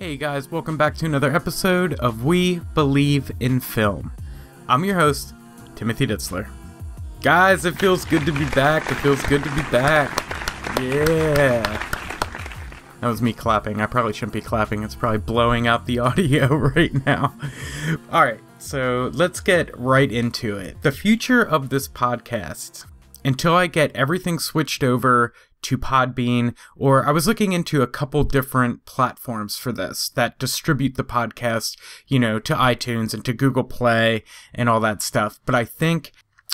Hey guys, welcome back to another episode of We Believe in Film. I'm your host, Timothy Ditzler. Guys, it feels good to be back. It feels good to be back. Yeah. That was me clapping. I probably shouldn't be clapping. It's probably blowing out the audio right now. Alright, so let's get right into it. The future of this podcast, until I get everything switched over to Podbean, or I was looking into a couple different platforms for this that distribute the podcast, to iTunes and to GooglePlay and all that stuff. But I think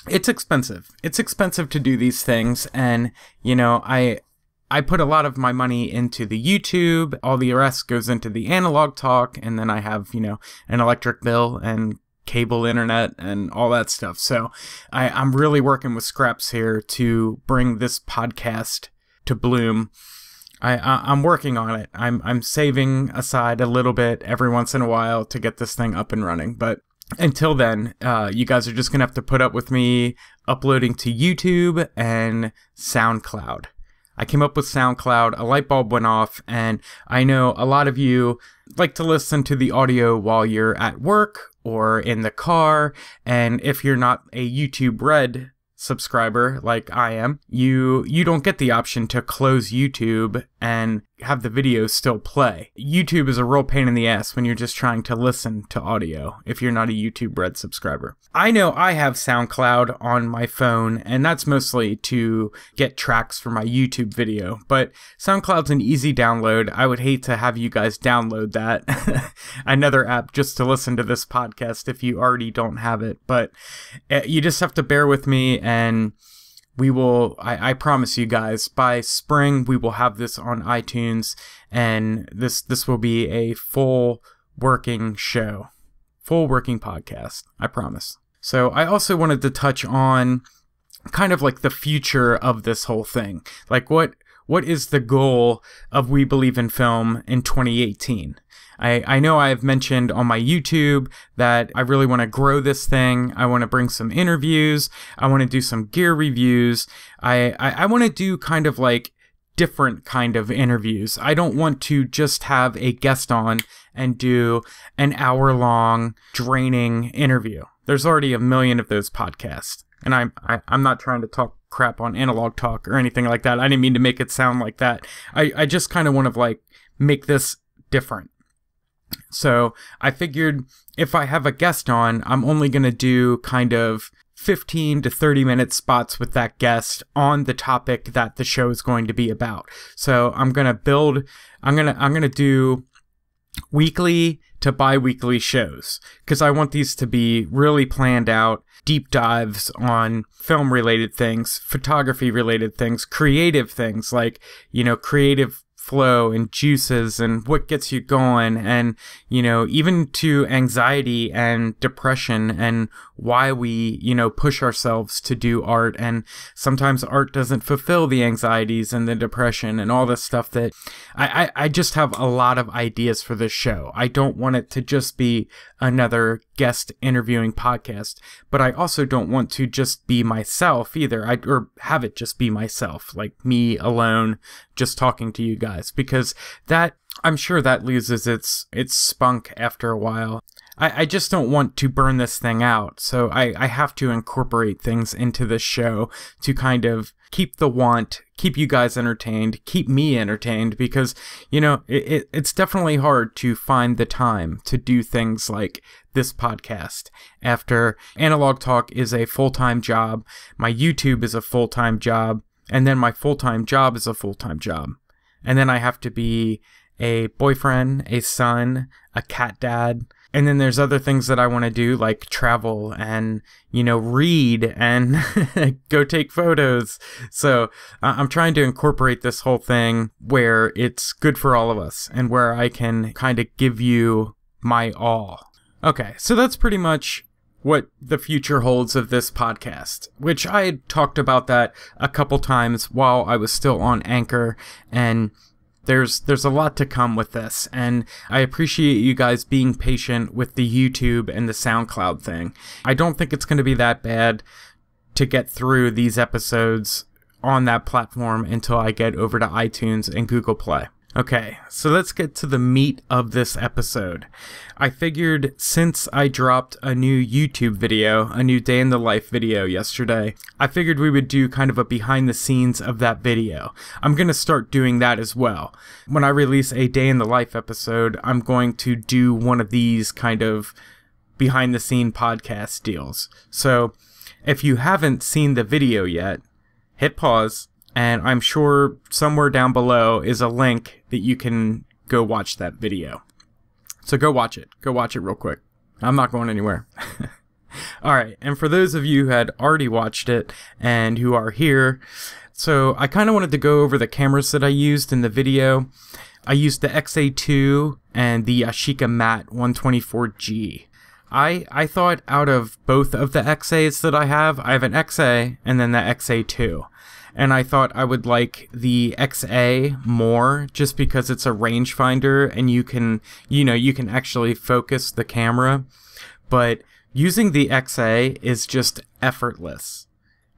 it's expensive. It's expensive to do these things. And, I put a lot of my money into the YouTube. All the rest goes into the analog talk. And then I have, an electric bill and cable internet and all that stuff. So I'm really working with scraps here to bring this podcast to bloom. I'm working on it. I'm saving aside a little bit every once in a while to get this thing up and running. But until then, you guys are just gonna have to put up with me uploading to YouTube and SoundCloud. I came up with SoundCloud, a light bulb went off, and I know a lot of you like to listen to the audio while you're at work or in the car, and if you're not a YouTube Red subscriber like I am, you don't get the option to close YouTube and have the video still play. YouTube is a real pain in the ass when you're just trying to listen to audio if you're not a YouTube Red subscriber. I know I have SoundCloud on my phone, and that's mostly to get tracks for my YouTube video, but SoundCloud's an easy download. I would hate to have you guys download that another app just to listen to this podcast if you already don't have it, but you just have to bear with me, and we will, I promise you guys, by spring we will have this on iTunes, and this will be a full working show, full working podcast, I promise. So I also wanted to touch on kind of like the future of this whole thing. Like what is the goal of We Believe in Film in 2018? I know I've mentioned on my YouTube that I really want to grow this thing. I want to bring some interviews. I want to do some gear reviews. I want to do kind of like different kind of interviews. I don't want to just have a guest on and do an hour-long draining interview. There's already a million of those podcasts. And I'm not trying to talk crap on analog talk or anything like that. I didn't mean to make it sound like that. I just kind of want to like make this different. So I figured if I have a guest on, I'm only going to do kind of 15 to 30 minute spots with that guest on the topic that the show is going to be about. So I'm going to do weekly to bi-weekly shows, because I want these to be really planned out, deep dives on film related things, photography related things, creative things like, creative flow and juices and what gets you going, and even to anxiety and depression and why we push ourselves to do art, and sometimes art doesn't fulfill the anxieties and the depression and all this stuff. That I just have a lot of ideas for this show. I don't want it to just be another guest interviewing podcast, but I also don't want to just be myself either, or have it just be myself, like me alone just talking to you guys, because that, I'm sure that loses its spunk after a while. I just don't want to burn this thing out, so I have to incorporate things into this show to kind of keep the want, keep you guys entertained, keep me entertained, because, it's definitely hard to find the time to do things like this podcast after Analog Talk is a full-time job, my YouTube is a full-time job, and then my full-time job is a full-time job. And then I have to be a boyfriend, a son, a cat dad. And then there's other things that I want to do, like travel and, read and go take photos. So I'm trying to incorporate this whole thing where it's good for all of us and where I can kind of give you my all. Okay, so that's pretty much what the future holds of this podcast, which I had talked about that a couple times while I was still on Anchor, and there's a lot to come with this, and I appreciate you guys being patient with the YouTube and the SoundCloud thing. I don't think it's going to be that bad to get through these episodes on that platform until I get over to iTunes and Google Play. Okay, so let's get to the meat of this episode. I figured since I dropped a new YouTube video, a new day in the life video yesterday, I figured we would do kind of a behind the scenes of that video. I'm going to start doing that as well. When I release a day in the life episode, I'm going to do one of these kind of behind the scene podcast deals. So if you haven't seen the video yet, hit pause. And I'm sure somewhere down below is a link that you can go watch that video. So go watch it. Go watch it real quick. I'm not going anywhere. Alright, and for those of you who had already watched it and who are here, so I kind of wanted to go over the cameras that I used in the video. I used the XA2 and the Yashica Matte 124G. I thought out of both of the XAs that I have an XA and then the XA2. And I thought I would like the XA more just because it's a rangefinder and you can actually focus the camera. But using the XA is just effortless.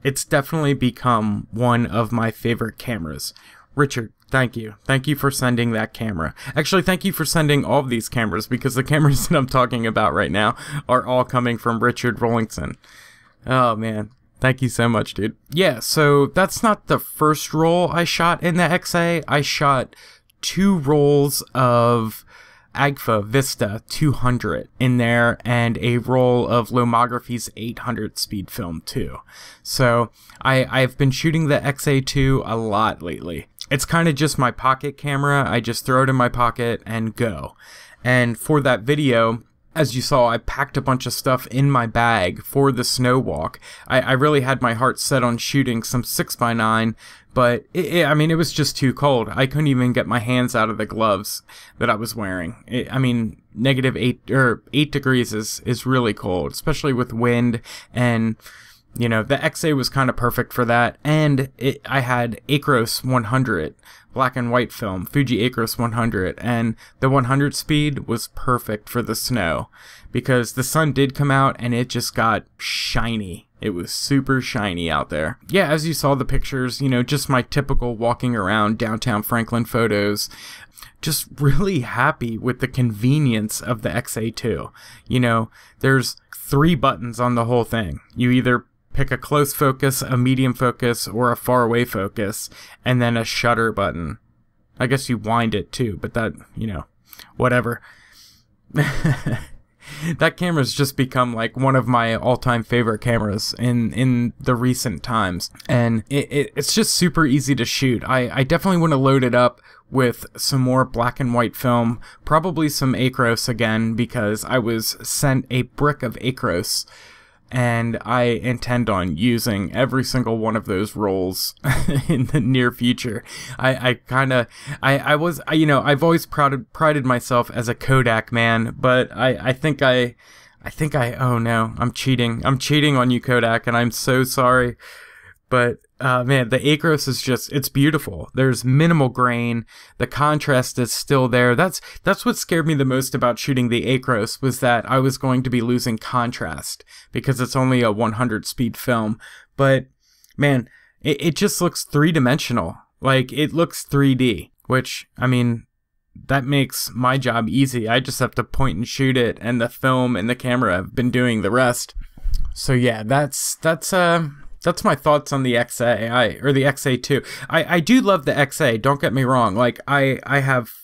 It's definitely become one of my favorite cameras. Richard, thank you. Thank you for sending that camera. Actually, thank you for sending all of these cameras because the cameras that I'm talking about right now are all coming from Richard Rollington. Oh, man. Thank you so much, dude. Yeah, so that's not the first roll I shot in the XA. I shot 2 rolls of Agfa Vista 200 in there and a roll of Lomography's 800 speed film too. So I've been shooting the XA2 a lot lately. It's kind of just my pocket camera. I just throw it in my pocket and go. And for that video, as you saw, I packed a bunch of stuff in my bag for the snow walk. I really had my heart set on shooting some 6x9, but it was just too cold. I couldn't even get my hands out of the gloves that I was wearing. -8 degrees is really cold, especially with wind, and you know, the XA was kind of perfect for that. And I had Acros 100 black and white film, Fuji Acros 100, and the 100 speed was perfect for the snow because the sun did come out and it just got shiny. It was super shiny out there. Yeah, as you saw the pictures, you know, just my typical walking around downtown Franklin photos. Just really happy with the convenience of the XA2. You know, there's 3 buttons on the whole thing. You either pick a close focus, a medium focus, or a far away focus, and then a shutter button. I guess you wind it too, but that, you know, whatever. That camera's just become like one of my all-time favorite cameras in the recent times, and it's just super easy to shoot. I definitely want to load it up with some more black and white film, probably some Acros again, because I was sent a brick of Acros, and I intend on using every single one of those rolls in the near future. I've always prided myself as a Kodak man, but I think oh no, I'm cheating on you, Kodak, and I'm so sorry. But man, the Acros is just, it's beautiful. There's minimal grain. The contrast is still there. That's what scared me the most about shooting the Acros, was that I was going to be losing contrast because it's only a 100 speed film. But man, it just looks 3-dimensional. Like, it looks 3D, which, I mean, that makes my job easy. I just have to point and shoot it, and the film and the camera have been doing the rest. So yeah, that's my thoughts on the XA, or the XA2. I do love the XA, don't get me wrong. Like, I have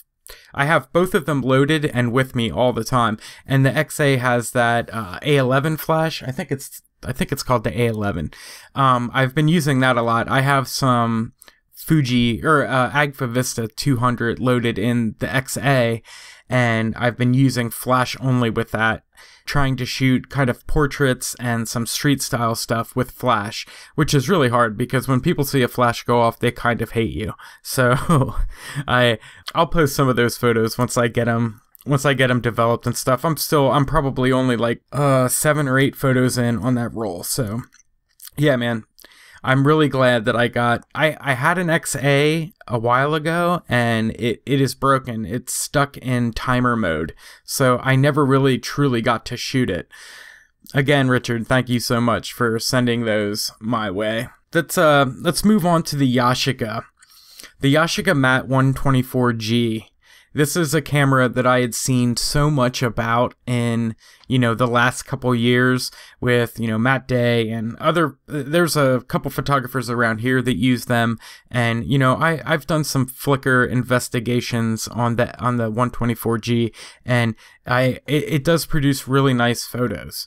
both of them loaded and with me all the time. And the XA has that A11 flash. I think it's called the A11. I've been using that a lot. I have some Fuji or Agfa Vista 200 loaded in the XA, and I've been using flash only with that, trying to shoot kind of portraits and some street style stuff with flash, which is really hard because when people see a flash go off, they kind of hate you. So I'll post some of those photos once I get them developed and stuff. I'm probably only like 7 or 8 photos in on that roll. So yeah, man, I'm really glad that I had an XA a while ago, and it is broken. It's stuck in timer mode, so I never really truly got to shoot it. Again, Richard, thank you so much for sending those my way. Let's move on to the Yashica. the Yashica Mat 124G. This is a camera that I had seen so much about in, the last couple years with, Matt Day and there's a couple photographers around here that use them. And, I've done some Flickr investigations on the 124G, and it does produce really nice photos.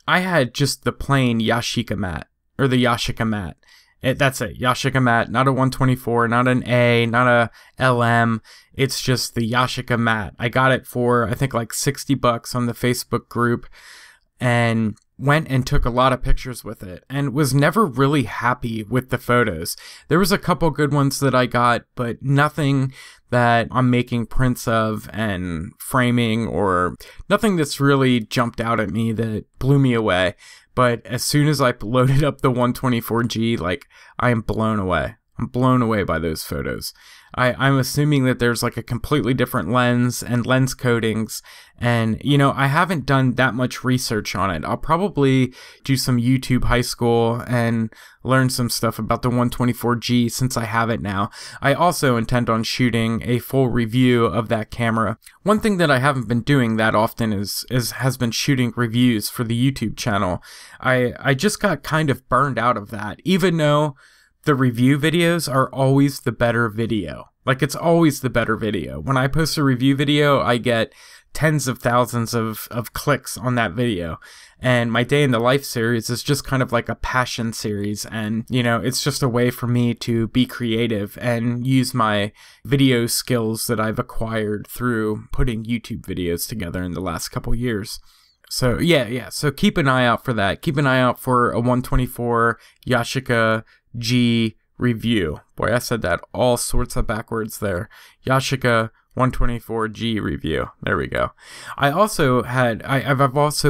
I had just the plain Yashica Mat, or the Yashica Mat. That's it, Yashica Mat, not a 124, not an A, not a LM. It's just the Yashica Mat. I got it for, I think, like $60 on the Facebook group, and went and took a lot of pictures with it, and was never really happy with the photos. There was a couple good ones that I got, but nothing that I'm making prints of and framing, or nothing that's really jumped out at me that blew me away. But as soon as I loaded up the 124G, like, I am blown away. I'm blown away by those photos. I'm assuming that there's like a completely different lens and lens coatings, and I haven't done that much research on it. I'll probably do some YouTube high school and learn some stuff about the 124G since I have it now. I also intend on shooting a full review of that camera. One thing that I haven't been doing that often has been shooting reviews for the YouTube channel. I just got kind of burned out of that, even though the review videos are always the better video. Like, it's always the better video. When I post a review video, I get tens of thousands of clicks on that video. And my Day in the Life series is just kind of like a passion series. And, it's just a way for me to be creative and use my video skills that I've acquired through putting YouTube videos together in the last couple years. So, yeah. So keep an eye out for that. Keep an eye out for a 124 Yashica G review. Boy, I said that all sorts of backwards there. Yashica 124G review. There we go. I've also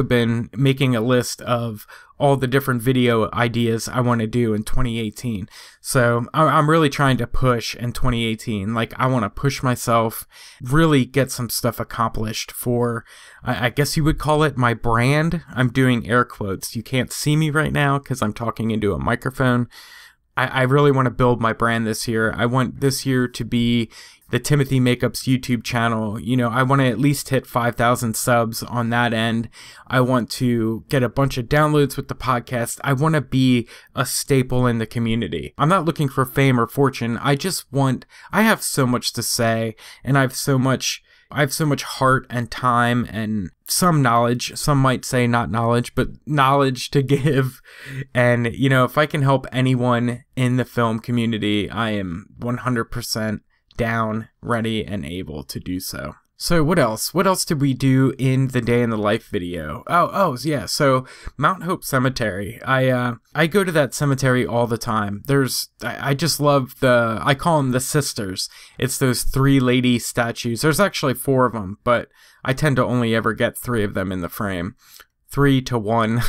been making a list of all the different video ideas I want to do in 2018. So I'm really trying to push in 2018. Like, I want to push myself, really get some stuff accomplished for, I guess you would call it my brand. I'm doing air quotes. You can't see me right now because I'm talking into a microphone. I really want to build my brand this year. I want this year to be the Timothy Makeups YouTube channel. I want to at least hit 5,000 subs on that end. I want to get a bunch of downloads with the podcast. I want to be a staple in the community. I'm not looking for fame or fortune. I have so much to say, and I have so much heart and time and some knowledge. Some might say not knowledge, but knowledge to give. And, if I can help anyone in the film community, I am 100% down, ready, and able to do so. So what else? What else did we do in the Day in the Life video? Yeah. So Mount Hope Cemetery. I go to that cemetery all the time. I just love I call them the sisters. It's those 3 lady statues. There's actually 4 of them, but I tend to only ever get 3 of them in the frame. 3 to 1.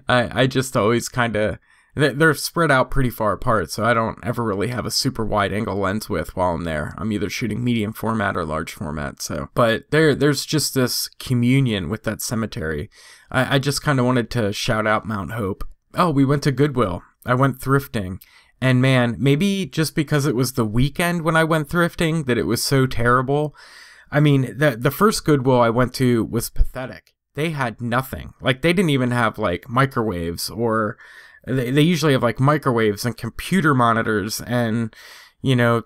I just always kind of, they're spread out pretty far apart, so I don't ever really have a super wide angle lens width while I'm there. I'm either shooting medium format or large format. But there's just this communion with that cemetery. I just kind of wanted to shout out Mount Hope. Oh, we went to Goodwill. I went thrifting. And man, maybe just because it was the weekend when I went thrifting that it was so terrible. I mean, the first Goodwill I went to was pathetic. They had nothing. Like, they didn't even have like microwaves, or they usually have like microwaves and computer monitors and,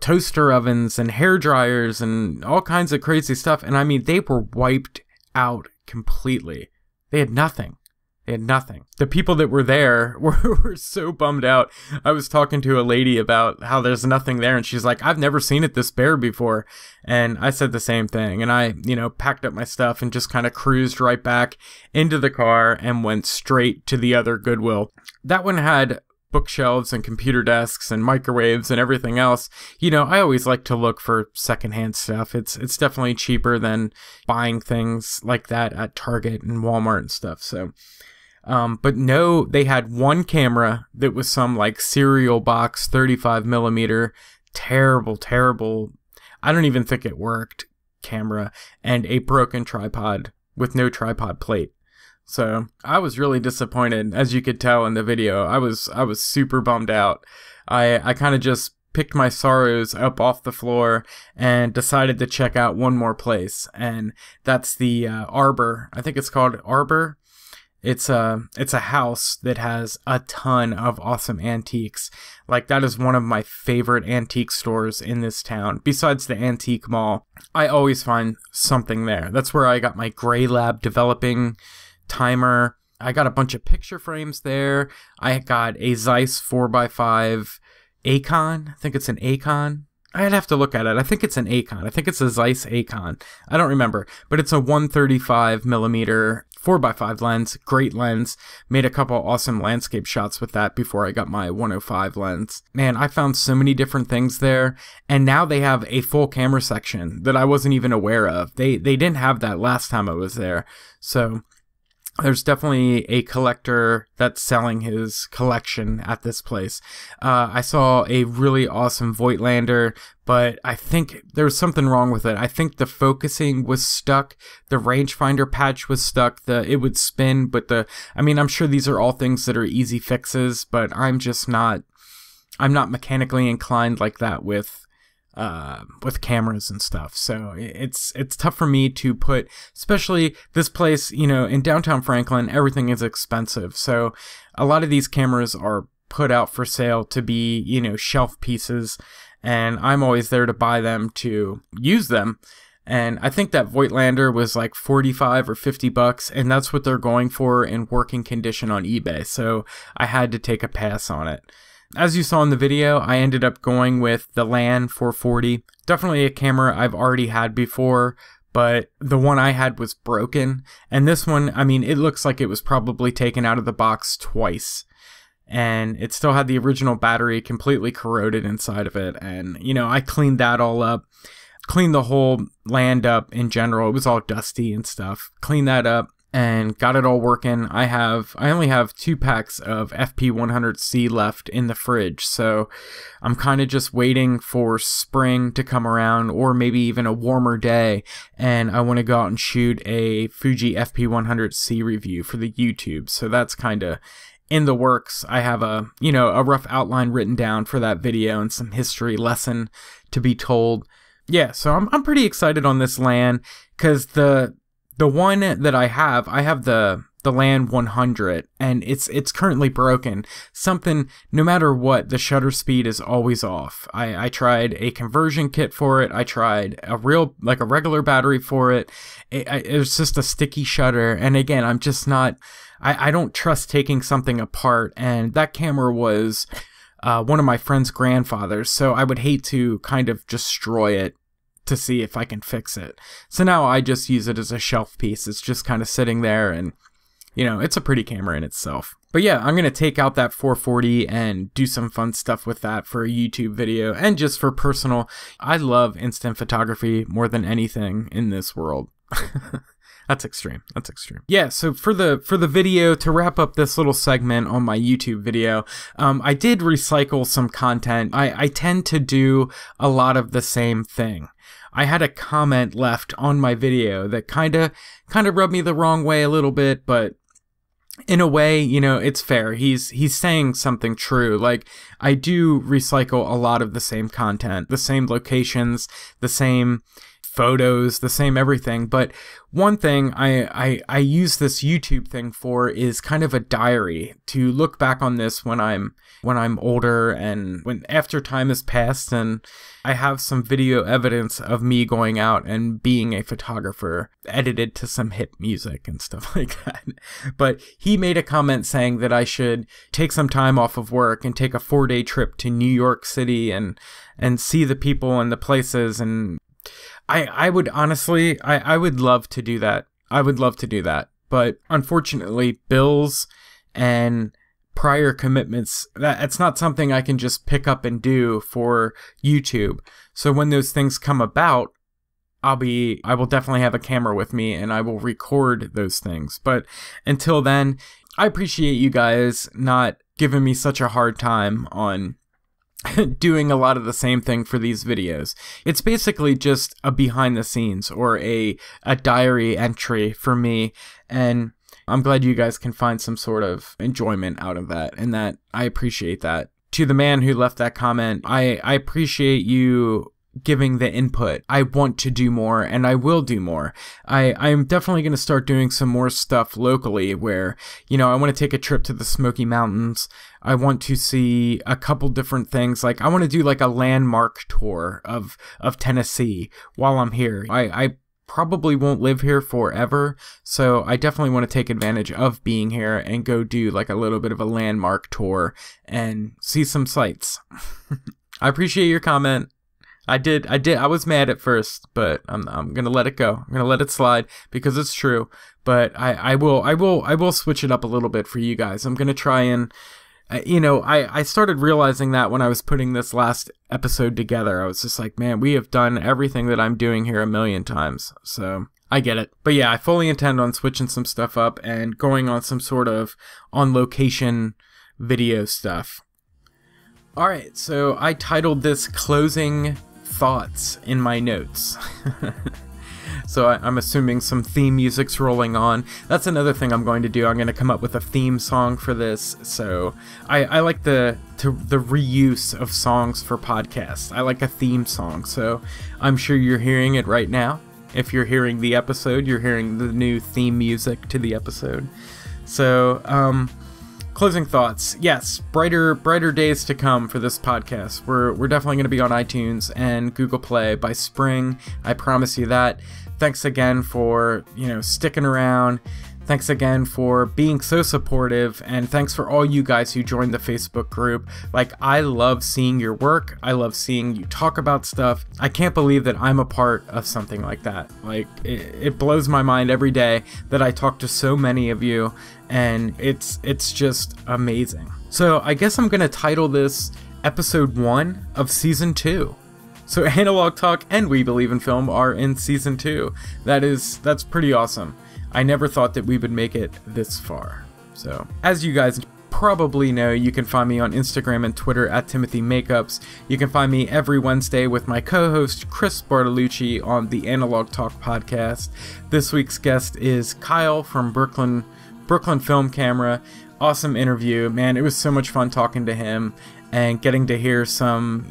toaster ovens and hair dryers and all kinds of crazy stuff. And I mean, they were wiped out completely. They had nothing. The people that were there were so bummed out. I was talking to a lady about how there's nothing there, and she's like, I've never seen it this bare before. And I said the same thing. And I, packed up my stuff and just kind of cruised right back into the car and went straight to the other Goodwill. That one had bookshelves and computer desks and microwaves and everything else. I always like to look for secondhand stuff. It's definitely cheaper than buying things like that at Target and Walmart and stuff. So, but no, they had one camera that was some like cereal box 35mm, terrible. I don't even think it worked camera, and a broken tripod with no tripod plate. So I was really disappointed, as you could tell in the video. I was super bummed out. I kind of just picked my sorrows up off the floor and decided to check out one more place, and that's the Arbor. I think it's called Arbor. It's a house that has a ton of awesome antiques. Like, that is one of my favorite antique stores in this town. Besides the antique mall, I always find something there. That's where I got my Gray Lab developing timer. I got a bunch of picture frames there. I got a Zeiss 4x5 Acon. I think it's an Acon. I'd have to look at it. I think it's an Acon. I think it's a Zeiss Acon. I don't remember, but it's a 135 millimeter 4x5 lens. Great lens. Made a couple awesome landscape shots with that before I got my 105 lens. Man, I found so many different things there, and now they have a full camera section that I wasn't even aware of. They didn't have that last time I was there. So there's definitely a collector that's selling his collection at this place. I saw a really awesome Voigtlander, but I think there was something wrong with it. I think the focusing was stuck. The rangefinder patch was stuck. It would spin, but I'm sure these are all things that are easy fixes, but I'm not mechanically inclined like that with cameras and stuff. So it's tough for me to put, especially this place, in downtown Franklin, everything is expensive. So a lot of these cameras are put out for sale to be, shelf pieces, and I'm always there to buy them to use them. And I think that Voigtlander was like 45 or 50 bucks, and that's what they're going for in working condition on eBay. So I had to take a pass on it. As you saw in the video, I ended up going with the Lan 440. Definitely a camera I've already had before, but the one I had was broken. And this one, it looks like it was probably taken out of the box twice. And it still had the original battery completely corroded inside of it. And, I cleaned that all up. Cleaned the whole land up in general. It was all dusty and stuff. Cleaned that up and got it all working. I only have 2 packs of FP100C left in the fridge, so I'm kind of just waiting for spring to come around, or maybe even a warmer day, and I want to go out and shoot a Fuji FP100C review for the YouTube. So that's kind of in the works. I have a rough outline written down for that video and some history lesson to be told. Yeah, so I'm pretty excited on this Lan, because the one that I have the Lan 100, and it's currently broken. No matter what, the shutter speed is always off. I tried a conversion kit for it. I tried a regular battery for it. It was just a sticky shutter. And again, I'm just not, I don't trust taking something apart. And that camera was one of my friend's grandfather's, so I would hate to kind of destroy it to see if I can fix it. So now I just use it as a shelf piece. It's just kind of sitting there, and it's a pretty camera in itself. But yeah, I'm going to take out that 440 and do some fun stuff with that for a YouTube video, and just for personal. I love instant photography more than anything in this world. That's extreme. That's extreme. Yeah, so for the video, to wrap up this little segment on my YouTube video, I did recycle some content. I tend to do a lot of the same thing. I had a comment left on my video that kind of rubbed me the wrong way a little bit, but in a way, it's fair. He's saying something true. Like, I do recycle a lot of the same content, the same locations, the same photos, the same everything. But one thing I use this YouTube thing for is kind of a diary, to look back on this when I'm older, and after time has passed, and I have some video evidence of me going out and being a photographer, edited to some hip music and stuff like that. But he made a comment saying that I should take some time off of work and take a 4-day trip to New York City and see the people and the places. And I would honestly, I would love to do that. I would love to do that. But unfortunately, bills and prior commitments, that's not something I can just pick up and do for YouTube. So when those things come about, I will definitely have a camera with me, and I will record those things. But until then, I appreciate you guys not giving me such a hard time on doing a lot of the same thing for these videos. It's basically just a behind the scenes, or a diary entry for me, and I'm glad you guys can find some sort of enjoyment out of that, and that I appreciate that. to the man who left that comment, I appreciate you giving the input. I want to do more, and I will do more. I'm definitely going to start doing some more stuff locally where, you know, I want to take a trip to the Smoky Mountains. I want to see a couple different things. Like, I want to do like a landmark tour of Tennessee while I'm here. I probably won't live here forever, so I definitely want to take advantage of being here and go do like a little bit of a landmark tour and see some sights. I appreciate your comment. I was mad at first, but I'm gonna let it go. I'm gonna let it slide because it's true. But I will switch it up a little bit for you guys. I'm gonna try and, you know, I started realizing that when I was putting this last episode together. I was just like, man, we have done everything that I'm doing here a million times. So I get it. But yeah, I fully intend on switching some stuff up and going on some sort of on location video stuff. All right, so I titled this Closing Thoughts in my notes. So I'm assuming some theme music's rolling on. That's another thing I'm going to do. I'm going to come up with a theme song for this. So I like the reuse of songs for podcasts. I like a theme song. So I'm sure you're hearing it right now. If you're hearing the episode, you're hearing the new theme music to the episode. So closing thoughts. Yes, brighter days to come for this podcast. We're definitely going to be on iTunes and Google Play by spring. I promise you that. Thanks again for, you know, sticking around. Thanks again for being so supportive, and thanks for all you guys who joined the Facebook group. Like, I love seeing your work. I love seeing you talk about stuff. I can't believe that I'm a part of something like that. Like, it blows my mind every day that I talk to so many of you, and it's just amazing. So I guess I'm gonna title this episode 1 of season 2. So Analog Talk and We Believe in Film are in season 2. That's pretty awesome. I never thought that we would make it this far. So, as you guys probably know, you can find me on Instagram and Twitter at timothy.makeups. You can find me every Wednesday with my co-host Chris Bartolucci on the Analog Talk podcast. This week's guest is Kyle from Brooklyn Film Camera. Awesome interview, man. It was so much fun talking to him and getting to hear some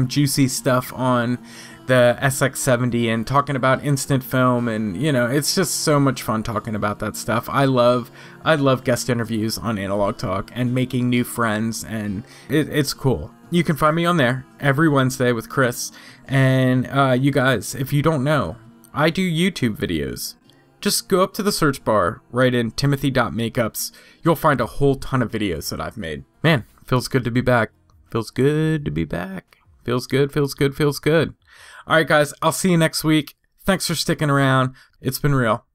juicy stuff on the SX70 and talking about instant film, and it's just so much fun talking about that stuff. I love guest interviews on Analog Talk and making new friends, and it's cool. You can find me on there every Wednesday with Chris, and you guys, if you don't know, I do YouTube videos. Just go up to the search bar, write in timothy.makeups. You'll find a whole ton of videos that I've made. Man, feels good to be back. Feels good to be back. Feels good, feels good, feels good. All right, guys, I'll see you next week. Thanks for sticking around. It's been real.